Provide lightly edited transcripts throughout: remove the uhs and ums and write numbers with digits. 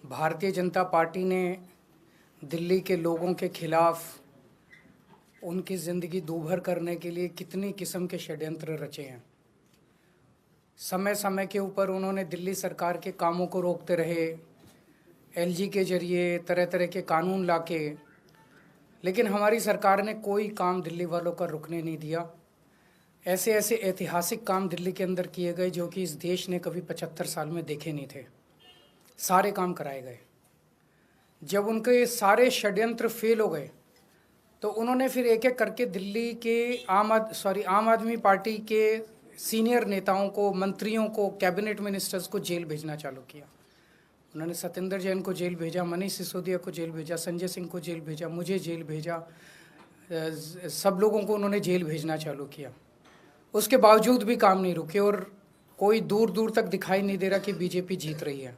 Bharatiya Janata party ने दिल्ली के लोगों के खिलाफ उनकी ज़िंदगी दूभर करने के लिए कितनी किस्म के षड्यंत्र रचे हैं। समय समय के ऊपर उन्होंने दिल्ली सरकार के कामों को रोकते रहे, एलजी के जरिए तरह तरह के कानून लाके, लेकिन हमारी सरकार ने कोई काम दिल्ली वालों का रुकने नहीं दिया। ऐसे ऐसे ऐतिहासिक काम दिल्ली के अंदर किए गए जो कि इस देश ने कभी 75 साल में देखे नहीं थे। सारे काम कराए गए। जब उनके सारे षड्यंत्र फेल हो गए तो उन्होंने फिर एक एक करके दिल्ली के आम आदमी पार्टी के सीनियर नेताओं को, मंत्रियों को, कैबिनेट मिनिस्टर्स को जेल भेजना चालू किया। उन्होंने सत्येंद्र जैन को जेल भेजा, मनीष सिसोदिया को जेल भेजा, संजय सिंह को जेल भेजा, मुझे जेल भेजा, सब लोगों को उन्होंने जेल भेजना चालू किया। उसके बावजूद भी काम नहीं रुके और कोई दूर दूर तक दिखाई नहीं दे रहा कि बीजेपी जीत रही है।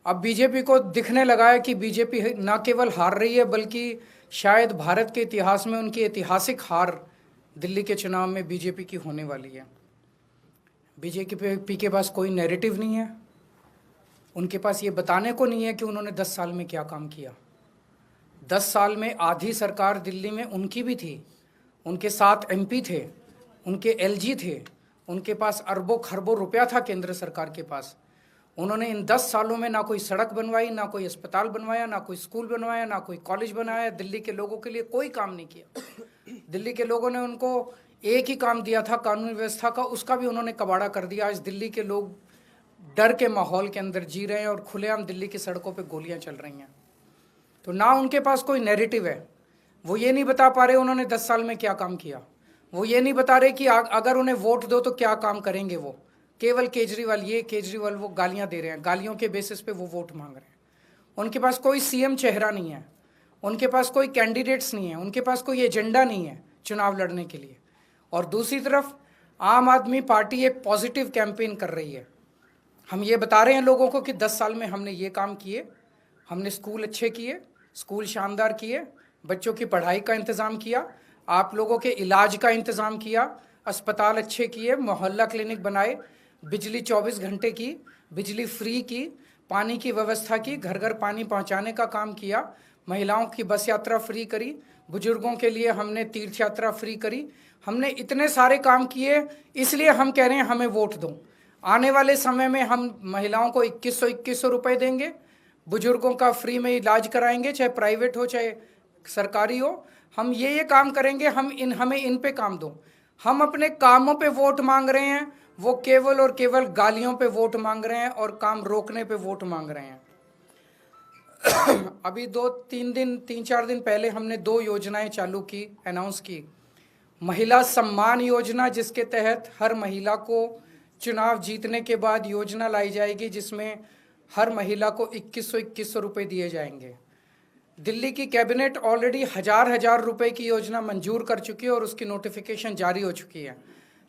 अब बीजेपी को दिखने लगा है कि बीजेपी न केवल हार रही है बल्कि शायद भारत के इतिहास में उनकी ऐतिहासिक हार दिल्ली के चुनाव में बीजेपी की होने वाली है। बीजेपी के पास कोई नैरेटिव नहीं है। उनके पास ये बताने को नहीं है कि उन्होंने 10 साल में क्या काम किया। 10 साल में आधी सरकार दिल्ली में उनकी भी थी, उनके साथ एमपी थे, उनके एलजी थे, उनके पास अरबों खरबों रुपया था केंद्र सरकार के पास। उन्होंने इन 10 सालों में ना कोई सड़क बनवाई, ना कोई अस्पताल बनवाया, ना कोई स्कूल बनवाया, ना कोई कॉलेज बनाया। दिल्ली के लोगों के लिए कोई काम नहीं किया। दिल्ली के लोगों ने उनको एक ही काम दिया था कानून व्यवस्था का, उसका भी उन्होंने कबाड़ा कर दिया। आज दिल्ली के लोग डर के माहौल के अंदर जी रहे हैं और खुलेआम दिल्ली की सड़कों पर गोलियां चल रही हैं। तो ना उनके पास कोई नैरेटिव है। वो ये नहीं बता पा रहे उन्होंने 10 साल में क्या काम किया। वो ये नहीं बता रहे कि अगर उन्हें वोट दो तो क्या काम करेंगे। वो केवल केजरीवाल वो गालियां दे रहे हैं, गालियों के बेसिस पे वो वोट मांग रहे हैं। उनके पास कोई सीएम चेहरा नहीं है, उनके पास कोई कैंडिडेट्स नहीं है, उनके पास कोई एजेंडा नहीं है चुनाव लड़ने के लिए। और दूसरी तरफ आम आदमी पार्टी एक पॉजिटिव कैंपेन कर रही है। हम ये बता रहे हैं लोगों को कि 10 साल में हमने ये काम किए, हमने स्कूल अच्छे किए, स्कूल शानदार किए, बच्चों की पढ़ाई का इंतज़ाम किया, आप लोगों के इलाज का इंतज़ाम किया, अस्पताल अच्छे किए, मोहल्ला क्लिनिक बनाए, बिजली 24 घंटे की, बिजली फ्री की, पानी की व्यवस्था की, घर घर पानी पहुंचाने का काम किया, महिलाओं की बस यात्रा फ्री करी, बुजुर्गों के लिए हमने तीर्थ यात्रा फ्री करी। हमने इतने सारे काम किए, इसलिए हम कह रहे हैं हमें वोट दो। आने वाले समय में हम महिलाओं को 2100 रुपये देंगे, बुजुर्गों का फ्री में इलाज कराएंगे, चाहे प्राइवेट हो चाहे सरकारी हो। हम ये काम करेंगे, हमें इन पे काम दो। हम अपने कामों पे वोट मांग रहे हैं, वो केवल और केवल गालियों पे वोट मांग रहे हैं और काम रोकने पे वोट मांग रहे हैं। अभी 3-4 दिन पहले हमने 2 योजनाएं चालू की, अनाउंस की। महिला सम्मान योजना, जिसके तहत हर महिला को चुनाव जीतने के बाद योजना लाई जाएगी जिसमें हर महिला को 2100 रुपये दिए जाएंगे। दिल्ली की कैबिनेट ऑलरेडी हजार रुपए की योजना मंजूर कर चुकी है और उसकी नोटिफिकेशन जारी हो चुकी है।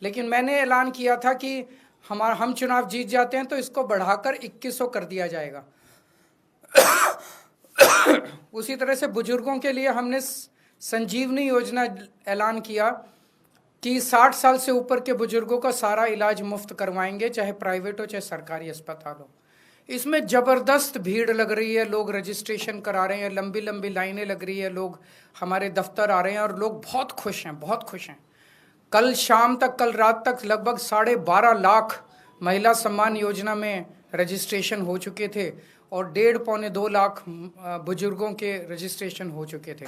लेकिन मैंने ऐलान किया था कि हम चुनाव जीत जाते हैं तो इसको बढ़ाकर 2100 कर दिया जाएगा। उसी तरह से बुजुर्गों के लिए हमने संजीवनी योजना ऐलान किया कि 60 साल से ऊपर के बुजुर्गों का सारा इलाज मुफ्त करवाएंगे, चाहे प्राइवेट हो चाहे सरकारी अस्पताल हो। इसमें ज़बरदस्त भीड़ लग रही है, लोग रजिस्ट्रेशन करा रहे हैं, लंबी लंबी लाइनें लग रही है, लोग हमारे दफ्तर आ रहे हैं और लोग बहुत खुश हैं, बहुत खुश हैं। कल रात तक लगभग 12.5 लाख महिला सम्मान योजना में रजिस्ट्रेशन हो चुके थे और 1.5-2 लाख बुजुर्गों के रजिस्ट्रेशन हो चुके थे।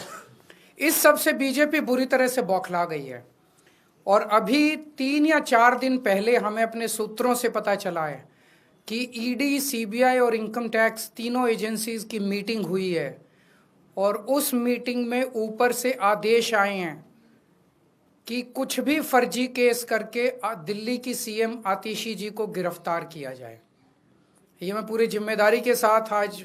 इस सब से बीजेपी बुरी तरह से बौखला गई है। और अभी 3 या 4 दिन पहले हमें अपने सूत्रों से पता चला है कि ईडी, सीबीआई और इनकम टैक्स तीनों एजेंसीज की मीटिंग हुई है और उस मीटिंग में ऊपर से आदेश आए हैं कि कुछ भी फर्जी केस करके दिल्ली की सीएम आतिशी जी को गिरफ्तार किया जाए। ये मैं पूरी जिम्मेदारी के साथ आज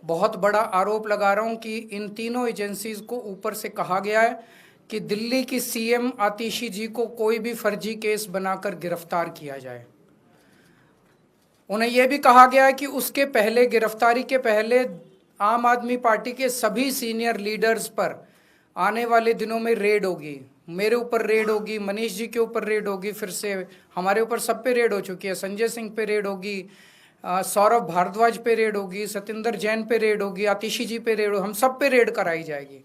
बहुत बड़ा आरोप लगा रहा हूं कि इन तीनों एजेंसीज को ऊपर से कहा गया है कि दिल्ली की सीएम आतिशी जी को कोई भी फर्जी केस बनाकर गिरफ्तार किया जाए। उन्हें यह भी कहा गया है कि उसके पहले, गिरफ्तारी के पहले, आम आदमी पार्टी के सभी सीनियर लीडर्स पर आने वाले दिनों में रेड होगी। मेरे ऊपर रेड होगी, मनीष जी के ऊपर रेड होगी, फिर से हमारे ऊपर सब पे रेड हो चुकी है, संजय सिंह पे रेड होगी, सौरभ भारद्वाज पे रेड होगी, सत्येंद्र जैन पे रेड होगी, आतिशी जी पे रेड, हम सब पे रेड कराई जाएगी।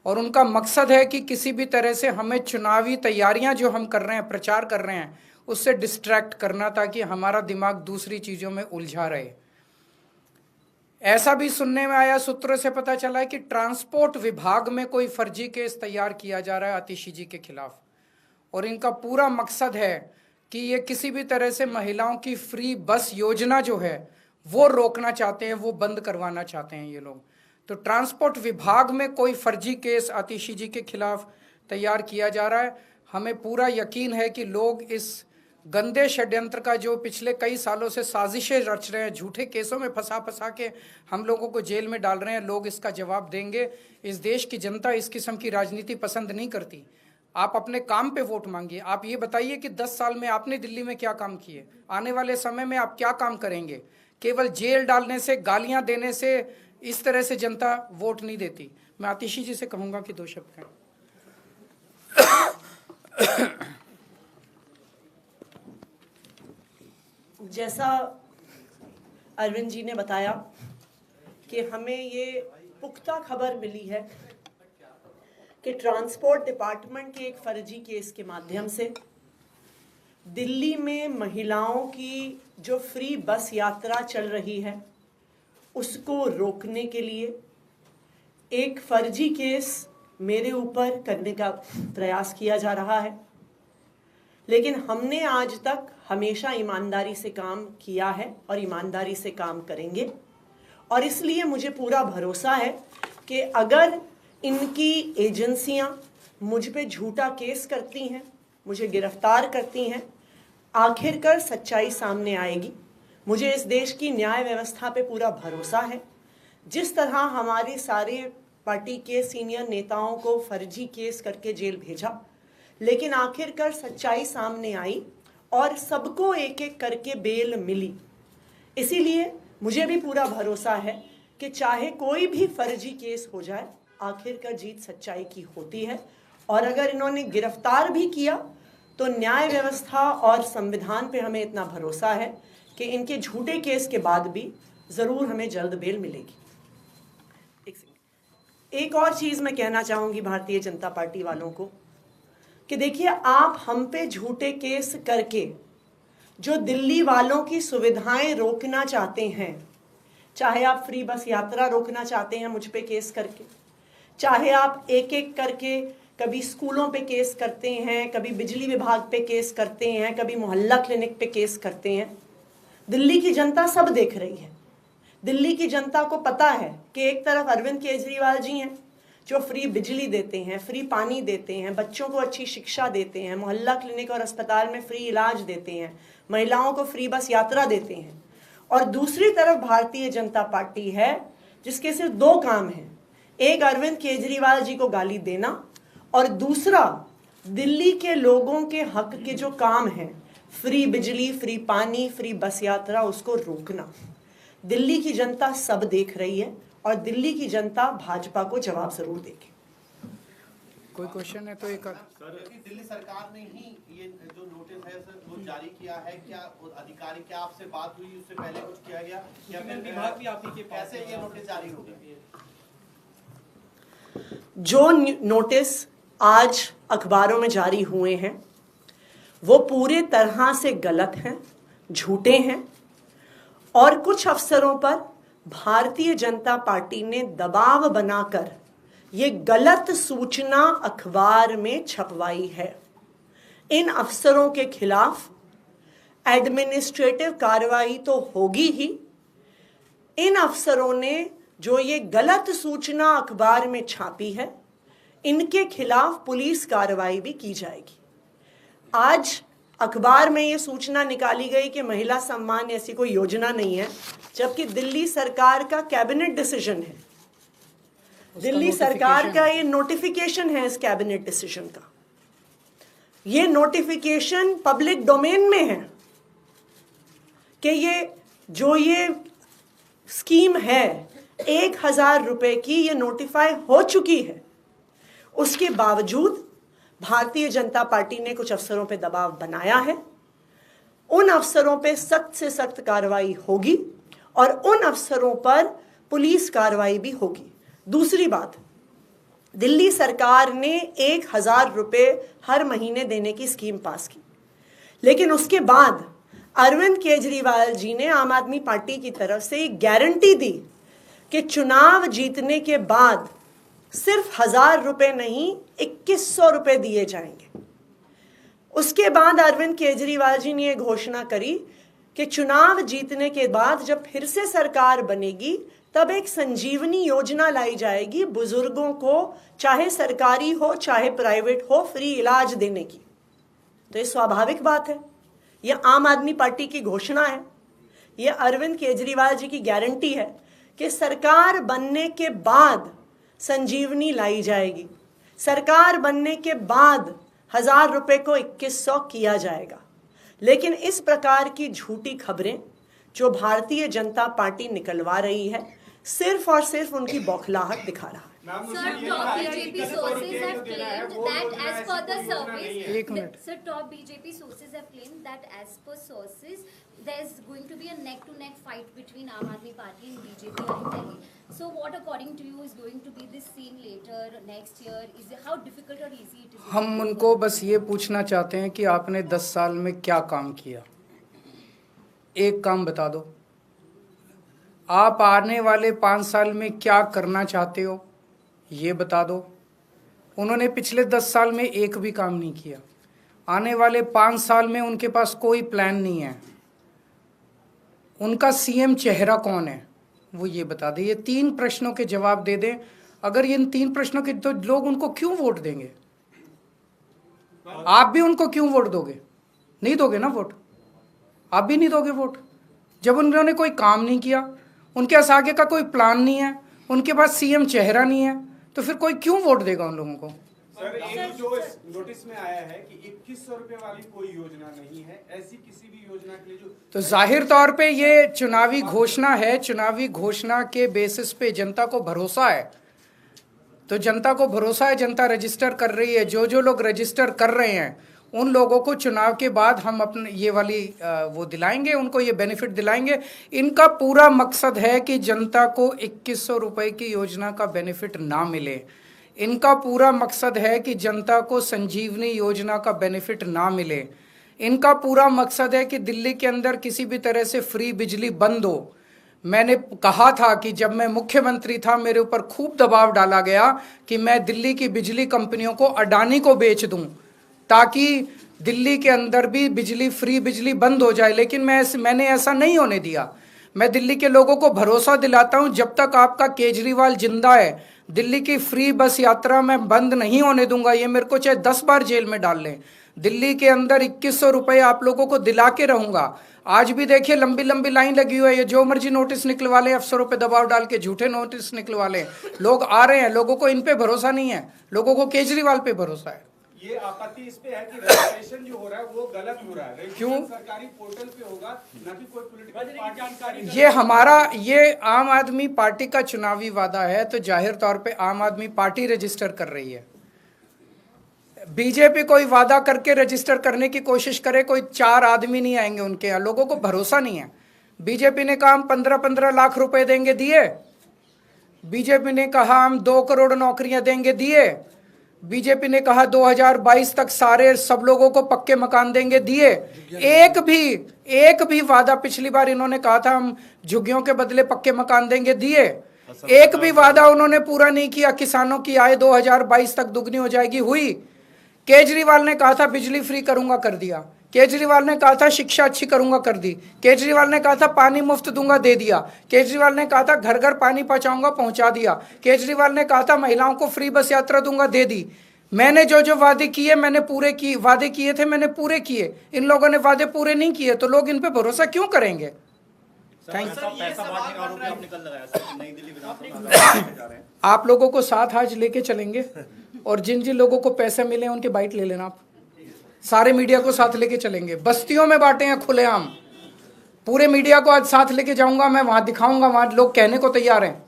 और उनका मकसद है कि किसी भी तरह से हमें चुनावी तैयारियां जो हम कर रहे हैं, प्रचार कर रहे हैं, उससे डिस्ट्रैक्ट करना, ताकि हमारा दिमाग दूसरी चीज़ों में उलझा रहे। ऐसा भी सुनने में आया, सूत्रों से पता चला है कि ट्रांसपोर्ट विभाग में कोई फर्जी केस तैयार किया जा रहा है आतिशी जी के खिलाफ, और इनका पूरा मकसद है कि ये किसी भी तरह से महिलाओं की फ्री बस योजना जो है वो रोकना चाहते हैं, वो बंद करवाना चाहते हैं ये लोग। तो ट्रांसपोर्ट विभाग में कोई फर्जी केस आतिशी जी के खिलाफ तैयार किया जा रहा है। हमें पूरा यकीन है कि लोग इस गंदे षड्यंत्र का, जो पिछले कई सालों से साजिशें रच रहे हैं, झूठे केसों में फंसा के हम लोगों को जेल में डाल रहे हैं, लोग इसका जवाब देंगे। इस देश की जनता इस किस्म की राजनीति पसंद नहीं करती। आप अपने काम पे वोट मांगिए। आप ये बताइए कि 10 साल में आपने दिल्ली में क्या काम किए, आने वाले समय में आप क्या काम करेंगे। केवल जेल डालने से, गालियां देने से इस तरह से जनता वोट नहीं देती। मैं आतिशी जी से कहूंगा कि 2 शब्द कहें। जैसा अरविंद जी ने बताया कि हमें ये पुख्ता खबर मिली है कि ट्रांसपोर्ट डिपार्टमेंट के एक फर्जी केस के माध्यम से दिल्ली में महिलाओं की जो फ्री बस यात्रा चल रही है उसको रोकने के लिए एक फर्जी केस मेरे ऊपर करने का प्रयास किया जा रहा है। लेकिन हमने आज तक हमेशा ईमानदारी से काम किया है और ईमानदारी से काम करेंगे, और इसलिए मुझे पूरा भरोसा है कि अगर इनकी एजेंसियां मुझ पे झूठा केस करती हैं, मुझे गिरफ्तार करती हैं, आखिरकार सच्चाई सामने आएगी। मुझे इस देश की न्याय व्यवस्था पे पूरा भरोसा है। जिस तरह हमारे सारे पार्टी के सीनियर नेताओं को फर्जी केस करके जेल भेजा, लेकिन आखिरकार सच्चाई सामने आई और सबको एक एक करके बेल मिली। इसीलिए मुझे भी पूरा भरोसा है कि चाहे कोई भी फर्जी केस हो जाए, आखिरकार जीत सच्चाई की होती है। और अगर इन्होंने गिरफ्तार भी किया तो न्याय व्यवस्था और संविधान पे हमें इतना भरोसा है कि इनके झूठे केस के बाद भी ज़रूर हमें जल्द बेल मिलेगी। एक और चीज़ मैं कहना चाहूँगी भारतीय जनता पार्टी वालों को कि देखिए, आप हम पे झूठे केस करके जो दिल्ली वालों की सुविधाएं रोकना चाहते हैं, चाहे आप फ्री बस यात्रा रोकना चाहते हैं मुझ पे केस करके, चाहे आप एक एक करके कभी स्कूलों पे केस करते हैं, कभी बिजली विभाग पे केस करते हैं, कभी मोहल्ला क्लिनिक पे केस करते हैं, दिल्ली की जनता सब देख रही है। दिल्ली की जनता को पता है कि एक तरफ अरविंद केजरीवाल जी हैं जो फ्री बिजली देते हैं, फ्री पानी देते हैं, बच्चों को अच्छी शिक्षा देते हैं, मोहल्ला क्लिनिक और अस्पताल में फ्री इलाज देते हैं, महिलाओं को फ्री बस यात्रा देते हैं, और दूसरी तरफ भारतीय जनता पार्टी है जिसके सिर्फ 2 काम हैं, एक अरविंद केजरीवाल जी को गाली देना और दूसरा दिल्ली के लोगों के हक के जो काम हैं, फ्री बिजली, फ्री पानी, फ्री बस यात्रा, उसको रोकना। दिल्ली की जनता सब देख रही है और दिल्ली की जनता भाजपा को जवाब जरूर देगी। कोई क्वेश्चन है तो एक सर, दिल्ली सरकार ने ही ये जो नोटिस है सर वो जारी किया है, क्या अधिकारी, क्या आपसे बात हुई, उससे पहले कुछ किया गया, या फिर विभाग भी आप ही के कैसे ये नोटिस जारी हो गया? जो नोटिस आज अखबारों में जारी हुए हैं वो पूरे तरह से गलत हैं, झूठे हैं, और कुछ अफसरों पर भारतीय जनता पार्टी ने दबाव बनाकर ये गलत सूचना अखबार में छपवाई है। इन अफसरों के खिलाफ एडमिनिस्ट्रेटिव कार्रवाई तो होगी ही, इन अफसरों ने जो ये गलत सूचना अखबार में छापी है, इनके खिलाफ पुलिस कार्रवाई भी की जाएगी। आज अखबार में ये सूचना निकाली गई कि महिला सम्मान ऐसी कोई योजना नहीं है, जबकि दिल्ली सरकार का कैबिनेट डिसीजन है, दिल्ली सरकार का ये नोटिफिकेशन है इस कैबिनेट डिसीजन का। ये नोटिफिकेशन पब्लिक डोमेन में है कि ये स्कीम है 1000 रुपए की, ये नोटिफाई हो चुकी है। उसके बावजूद भारतीय जनता पार्टी ने कुछ अफसरों पे दबाव बनाया है। उन अफसरों पे सख्त से सख्त कार्रवाई होगी और उन अफसरों पर पुलिस कार्रवाई भी होगी। दूसरी बात, दिल्ली सरकार ने 1,000 रुपये हर महीने देने की स्कीम पास की, लेकिन उसके बाद अरविंद केजरीवाल जी ने आम आदमी पार्टी की तरफ से एक गारंटी दी कि चुनाव जीतने के बाद सिर्फ 1,000 रुपये नहीं 2,100 रुपये दिए जाएंगे। उसके बाद अरविंद केजरीवाल जी ने यह घोषणा करी कि चुनाव जीतने के बाद जब फिर से सरकार बनेगी तब एक संजीवनी योजना लाई जाएगी बुजुर्गों को, चाहे सरकारी हो चाहे प्राइवेट हो, फ्री इलाज देने की। तो ये स्वाभाविक बात है, यह आम आदमी पार्टी की घोषणा है, यह अरविंद केजरीवाल जी की गारंटी है कि सरकार बनने के बाद संजीवनी लाई जाएगी, सरकार बनने के बाद 1,000 रुपये को 2,100 किया जाएगा। लेकिन इस प्रकार की झूठी खबरें जो भारतीय जनता पार्टी निकलवा रही है, सिर्फ और सिर्फ उनकी बौखलाहट दिखा रहा है। Sir, top BJP sources have claimed that as per the surveys, sir, top BJP sources have claimed that as per sources, there is going to be a neck-to-neck fight between Aam Aadmi Party and BJP in Delhi. So, what according to you is going to be this scene later next year? Is it how difficult or easy it is? हम उनको बस ये पूछना चाहते हैं कि आपने 10 साल में क्या काम किया, एक काम बता दो। आप आने वाले 5 साल में क्या करना चाहते हो, ये बता दो। उन्होंने पिछले 10 साल में एक भी काम नहीं किया। आने वाले 5 साल में उनके पास कोई प्लान नहीं है। उनका सीएम चेहरा कौन है वो ये बता दे। ये 3 प्रश्नों के जवाब दे दें। अगर इन 3 प्रश्नों के, तो लोग उनको क्यों वोट देंगे? आप भी उनको क्यों वोट दोगे? नहीं दोगे ना वोट, आप भी नहीं दोगे वोट। जब उन्होंने कोई काम नहीं किया, उनके पास आगे का कोई प्लान नहीं है, उनके पास सीएम चेहरा नहीं है, तो फिर कोई क्यों वोट देगा उन लोगों को? सर, एक जो नोटिस में आया है कि 2,100 रुपए वाली कोई योजना नहीं है, ऐसी किसी भी योजना के लिए जो, तो जाहिर तौर पे ये चुनावी घोषणा है। चुनावी घोषणा के बेसिस पे जनता को भरोसा है, तो जनता को भरोसा है, जनता रजिस्टर कर रही है। जो लोग रजिस्टर कर रहे हैं उन लोगों को चुनाव के बाद हम अपने ये वाली वो दिलाएंगे, उनको ये बेनिफिट दिलाएंगे। इनका पूरा मकसद है कि जनता को 2,100 रुपए की योजना का बेनिफिट ना मिले। इनका पूरा मकसद है कि जनता को संजीवनी योजना का बेनिफिट ना मिले। इनका पूरा मकसद है कि दिल्ली के अंदर किसी भी तरह से फ्री बिजली बंद हो। मैंने कहा था कि जब मैं मुख्यमंत्री था मेरे ऊपर खूब दबाव डाला गया कि मैं दिल्ली की बिजली कंपनियों को अडानी को बेच दूं ताकि दिल्ली के अंदर भी बिजली, फ्री बिजली बंद हो जाए, लेकिन मैंने ऐसा नहीं होने दिया। मैं दिल्ली के लोगों को भरोसा दिलाता हूं, जब तक आपका केजरीवाल जिंदा है दिल्ली की फ्री बस यात्रा मैं बंद नहीं होने दूंगा। ये मेरे को चाहे 10 बार जेल में डाल लें, दिल्ली के अंदर 2,100 रुपये आप लोगों को दिला के रहूंगा। आज भी देखिए लंबी लंबी लाइन लगी हुई है, ये जो मर्जी नोटिस निकलवा लें, अफसरों पे दबाव डाल के झूठे नोटिस निकलवा लें। लोग आ रहे हैं, लोगों को इन पे भरोसा नहीं है, लोगों को केजरीवाल पे भरोसा है। ये आपत्ति इस पे है कि रजिस्ट्रेशन जो हो रहा है वो गलत हो रहा है। क्यों? सरकारी पोर्टल पे होगा, ना कि कोई पॉलिटिकल पार्टी जानकारी। ये हमारा, ये आम आदमी पार्टी का चुनावी वादा है, तो जाहिर तौर पे आम आदमी पार्टी रजिस्टर कर रही है। बीजेपी कोई वादा करके रजिस्टर करने की कोशिश करे, कोई 4 आदमी नहीं आएंगे उनके यहाँ। लोगों को भरोसा नहीं है। बीजेपी ने कहा हम 15-15 लाख रुपए देंगे, दिए। बीजेपी ने कहा हम 2 करोड़ नौकरियां देंगे, दिए। बीजेपी ने कहा 2022 तक सारे सब लोगों को पक्के मकान देंगे, दिए। एक भी वादा, पिछली बार इन्होंने कहा था हम झुग्गियों के बदले पक्के मकान देंगे, दिए। एक भी वादा उन्होंने पूरा नहीं किया। किसानों की आय 2022 तक दुगनी हो जाएगी, हुई। केजरीवाल ने कहा था बिजली फ्री करूंगा, कर दिया। केजरीवाल ने कहा था शिक्षा अच्छी करूंगा, कर दी। केजरीवाल ने कहा था पानी मुफ्त दूंगा, दे दिया। केजरीवाल ने कहा था घर घर पानी पहुंचाऊंगा, पहुंचा दिया। केजरीवाल ने कहा था महिलाओं को फ्री बस यात्रा दूंगा, दे दी। मैंने जो वादे किए मैंने पूरे किए, वादे किए थे मैंने पूरे किए। इन लोगों ने वादे पूरे नहीं किए, तो लोग इन पे भरोसा क्यों करेंगे? आप लोगों को साथ आज लेके चलेंगे, और जिन जिन लोगों को पैसे मिले उनके बाइट ले लेना। आप सारे मीडिया को साथ लेके चलेंगे, बस्तियों में बांटे हैं खुलेआम। पूरे मीडिया को आज साथ लेके जाऊंगा मैं, वहां दिखाऊंगा, वहां लोग कहने को तैयार हैं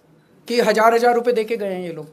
कि 1,000-1,000 रुपए देके गए हैं ये लोग।